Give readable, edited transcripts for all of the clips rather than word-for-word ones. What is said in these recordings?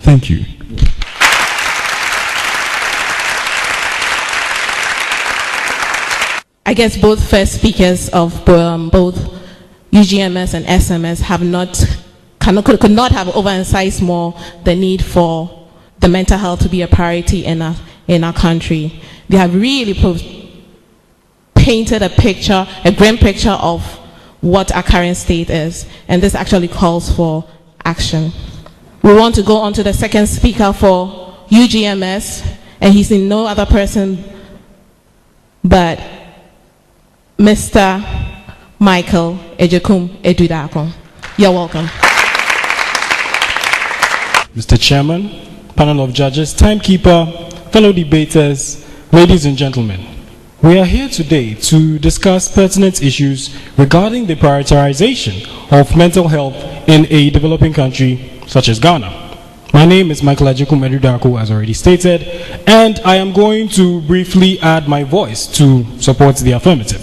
Thank you. I guess both first speakers of both UGMS and SMS could not have overemphasized more the need for the mental health to be a priority in our country. They have really painted a grim picture of what our current state is, and this actually calls for action. We want to go on to the second speaker for UGMS, and he's in no other person but Mr. Michael Ejekum Edudako. You're welcome. Mr. Chairman, panel of judges, timekeeper, fellow debaters, ladies and gentlemen, we are here today to discuss pertinent issues regarding the prioritization of mental health in a developing country such as Ghana. My name is Michael Ejekum Edudako, as already stated, and I am going to briefly add my voice to support the affirmative.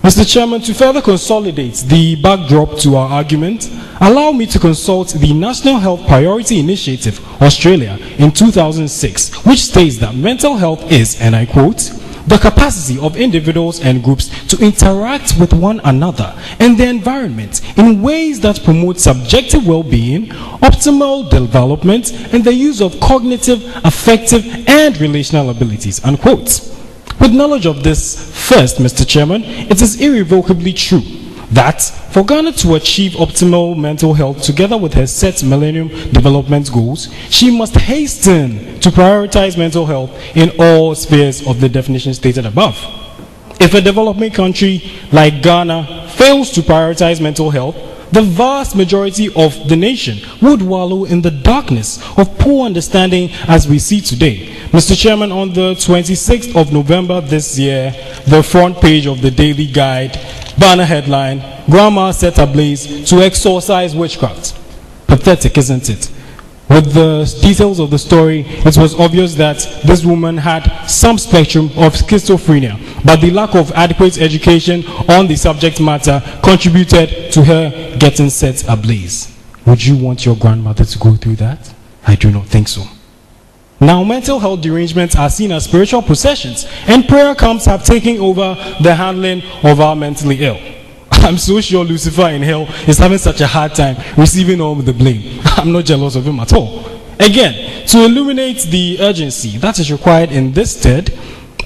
Mr. Chairman, to further consolidate the backdrop to our argument, allow me to consult the National Health Priority Initiative, Australia, in 2006, which states that mental health is, and I quote, the capacity of individuals and groups to interact with one another and the environment in ways that promote subjective well-being, optimal development, and the use of cognitive, affective, and relational abilities, unquote. With knowledge of this, first, Mr. Chairman, it is irrevocably true that for Ghana to achieve optimal mental health together with her set Millennium Development Goals, she must hasten to prioritize mental health in all spheres of the definition stated above. If a developing country like Ghana fails to prioritize mental health, the vast majority of the nation would wallow in the darkness of poor understanding as we see today. Mr. Chairman, on the 26th of November this year, the front page of the Daily Guide, banner headline, Grandma set ablaze to exorcise witchcraft. Pathetic, isn't it? With the details of the story, it was obvious that this woman had some spectrum of schizophrenia, but the lack of adequate education on the subject matter contributed to her getting set ablaze. Would you want your grandmother to go through that? I do not think so. Now, mental health derangements are seen as spiritual possessions, and prayer camps have taken over the handling of our mentally ill. I'm so sure Lucifer in hell is having such a hard time receiving all the blame. I'm not jealous of him at all. Again, to illuminate the urgency that is required in this stead,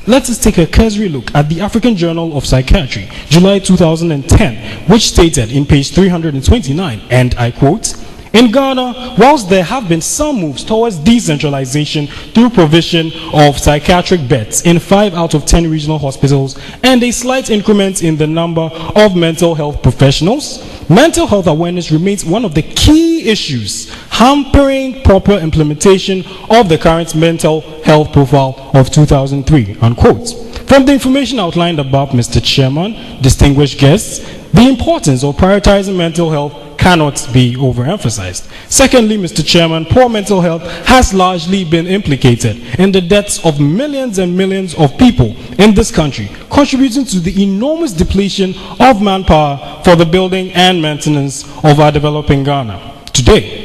let us take a cursory look at the African Journal of Psychiatry, July 2010, which stated in page 329, and I quote, in Ghana, whilst there have been some moves towards decentralization through provision of psychiatric beds in 5 out of 10 regional hospitals and a slight increment in the number of mental health professionals, mental health awareness remains one of the key issues hampering proper implementation of the current mental health profile of 2003, unquote. From the information outlined above, Mr. Chairman, distinguished guests, the importance of prioritizing mental health cannot be overemphasized. Secondly, Mr. Chairman, poor mental health has largely been implicated in the deaths of millions and millions of people in this country, contributing to the enormous depletion of manpower for the building and maintenance of our developing Ghana. Today,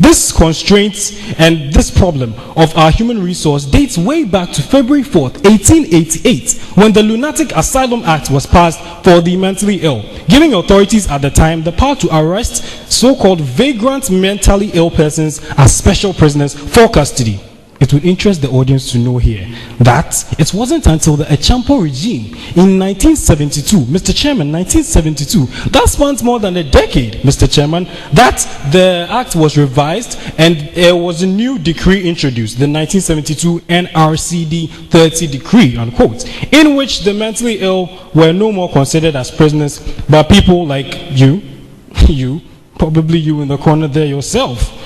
this constraint and this problem of our human resource dates way back to February 4th, 1888, when the Lunatic Asylum Act was passed for the mentally ill, giving authorities at the time the power to arrest so-called vagrant mentally ill persons as special prisoners for custody. It would interest the audience to know here that it wasn't until the Echampo regime in 1972, Mr. Chairman, 1972, that spans more than a decade, Mr. Chairman, that the act was revised and there was a new decree introduced, the 1972 NRCD 30 decree, unquote, in which the mentally ill were no more considered as prisoners, but people like you, probably you in the corner there yourself.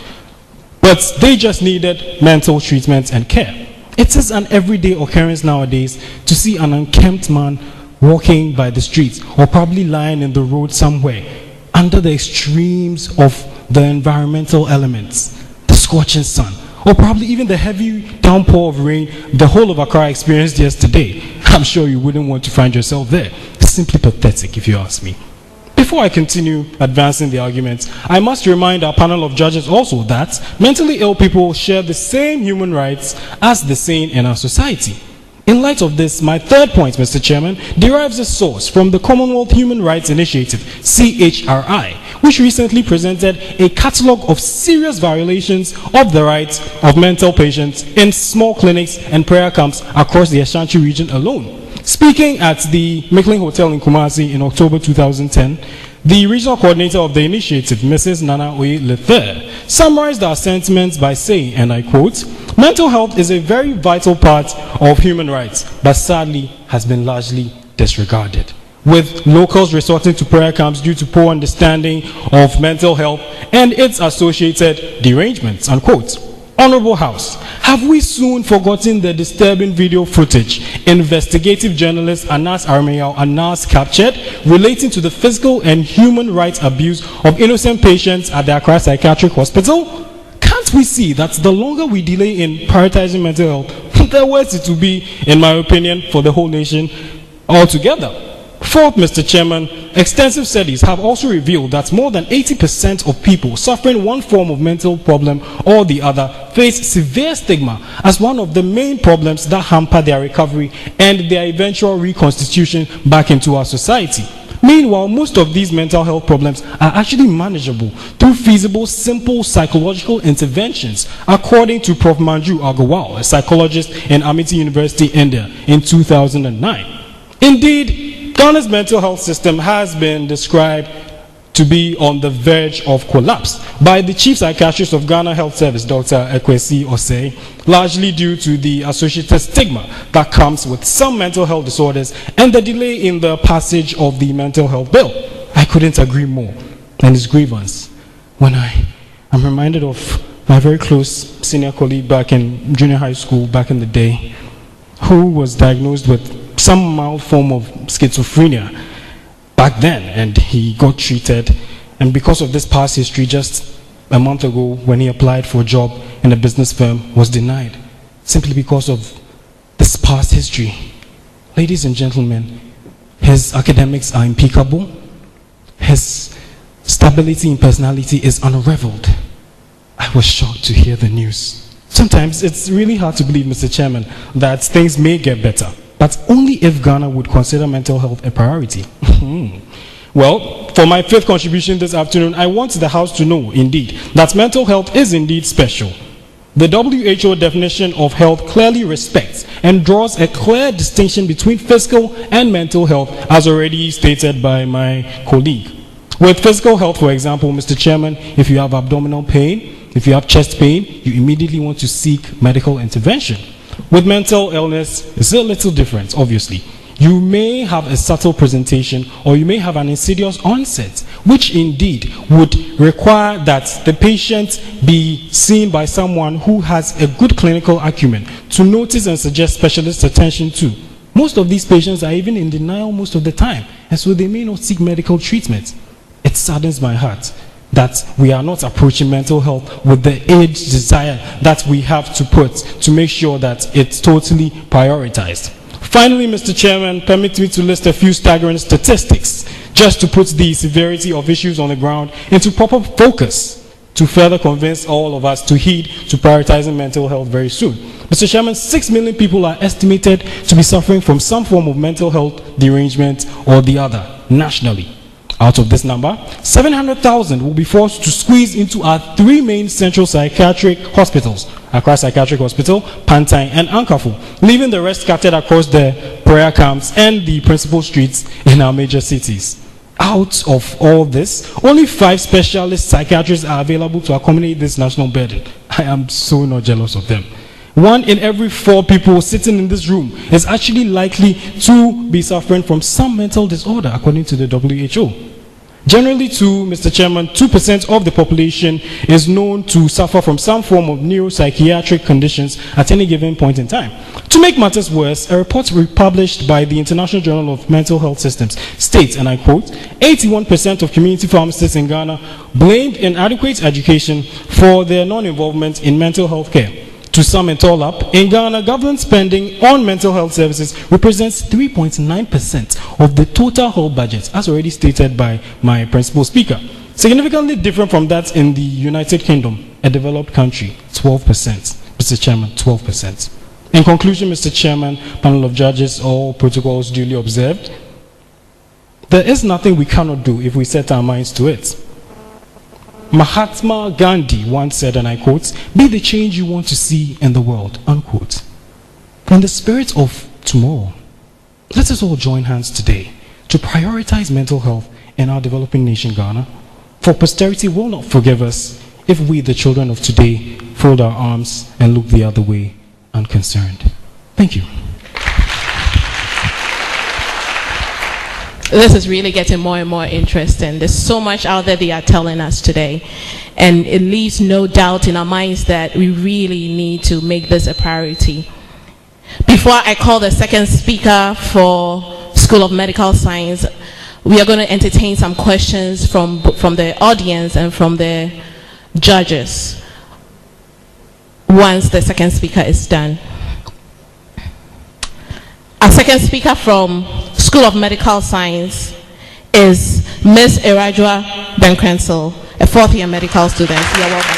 But they just needed mental treatment and care. It is an everyday occurrence nowadays to see an unkempt man walking by the streets or probably lying in the road somewhere under the extremes of the environmental elements, the scorching sun, or probably even the heavy downpour of rain the whole of Accra experienced yesterday. I'm sure you wouldn't want to find yourself there. It's simply pathetic if you ask me. Before I continue advancing the argument, I must remind our panel of judges also that mentally ill people share the same human rights as the sane in our society. In light of this, my third point, Mr. Chairman, derives its source from the Commonwealth Human Rights Initiative, CHRI, which recently presented a catalogue of serious violations of the rights of mental patients in small clinics and prayer camps across the Ashanti region alone. Speaking at the Micklin Hotel in Kumasi in October 2010, the regional coordinator of the initiative, Mrs. Nana Oye Lether, summarized our sentiments by saying, and I quote, "Mental health is a very vital part of human rights, but sadly has been largely disregarded, with locals resorting to prayer camps due to poor understanding of mental health and its associated derangements," unquote. Honorable House, have we soon forgotten the disturbing video footage investigative journalist Anas Armeyao Anas captured relating to the physical and human rights abuse of innocent patients at the Accra Psychiatric Hospital? Can't we see that the longer we delay in prioritizing mental health, the worse it will be, in my opinion, for the whole nation altogether? Fourth, Mr. Chairman, extensive studies have also revealed that more than 80% of people suffering one form of mental problem or the other face severe stigma as one of the main problems that hamper their recovery and their eventual reconstitution back into our society. Meanwhile, most of these mental health problems are actually manageable through feasible, simple psychological interventions, according to Prof. Manju Agarwal, a psychologist in Amity University, India, in 2009. Indeed, Ghana's mental health system has been described to be on the verge of collapse by the chief psychiatrist of Ghana Health Service, Dr. Ekwesi Osei, largely due to the associated stigma that comes with some mental health disorders and the delay in the passage of the mental health bill. I couldn't agree more. And his grievance, when I'm reminded of my very close senior colleague back in junior high school back in the day, who was diagnosed with some mild form of schizophrenia back then, and he got treated, and because of this past history, just a month ago when he applied for a job in a business firm, was denied simply because of this past history. Ladies and gentlemen, his academics are impeccable, his stability in personality is unrivaled. I was shocked to hear the news. Sometimes it's really hard to believe, Mr. Chairman, that things may get better, but only if Ghana would consider mental health a priority. Well, for my fifth contribution this afternoon, I want the House to know, indeed, that mental health is indeed special. The WHO definition of health clearly respects and draws a clear distinction between physical and mental health, as already stated by my colleague. With physical health, for example, Mr. Chairman, if you have abdominal pain, if you have chest pain, you immediately want to seek medical intervention. With mental illness, it's a little different, obviously. You may have a subtle presentation or you may have an insidious onset, which indeed would require that the patient be seen by someone who has a good clinical acumen to notice and suggest specialist attention to. Most of these patients are even in denial most of the time, and so they may not seek medical treatment. It saddens my heart that we are not approaching mental health with the age desire that we have to put to make sure that it's totally prioritized. Finally, Mr. Chairman, permit me to list a few staggering statistics just to put the severity of issues on the ground into proper focus to further convince all of us to heed to prioritizing mental health very soon. Mr. Chairman, 6 million people are estimated to be suffering from some form of mental health derangement or the other nationally. Out of this number, 700,000 will be forced to squeeze into our three main central psychiatric hospitals, Accra Psychiatric Hospital, Pantai, and Ankafo, leaving the rest scattered across the prayer camps and the principal streets in our major cities. Out of all this, only 5 specialist psychiatrists are available to accommodate this national burden. I am so not jealous of them. 1 in every 4 people sitting in this room is actually likely to be suffering from some mental disorder, according to the WHO. Generally, too, Mr. Chairman, 2% of the population is known to suffer from some form of neuropsychiatric conditions at any given point in time. To make matters worse, a report published by the International Journal of Mental Health Systems states, and I quote, 81% of community pharmacists in Ghana blamed inadequate education for their non-involvement in mental health care. To sum it all up, in Ghana, government spending on mental health services represents 3.9% of the total whole budget, as already stated by my principal speaker. Significantly different from that in the United Kingdom, a developed country, 12%. Mr. Chairman, 12%. In conclusion, Mr. Chairman, panel of judges, all protocols duly observed, there is nothing we cannot do if we set our minds to it. Mahatma Gandhi once said, and I quote, "Be the change you want to see in the world," unquote. In the spirit of tomorrow, let us all join hands today to prioritize mental health in our developing nation, Ghana. For posterity will not forgive us if we, the children of today, fold our arms and look the other way unconcerned. Thank you. This is really getting more and more interesting. There's so much out there they are telling us today, and it leaves no doubt in our minds that we really need to make this a priority. Before I call the second speaker for School of Medical Science, we are going to entertain some questions from the audience and from the judges once the second speaker is done. Our second speaker from School of Medical Science is Ms. Irajua Benkrensel, a fourth-year medical student. You're welcome.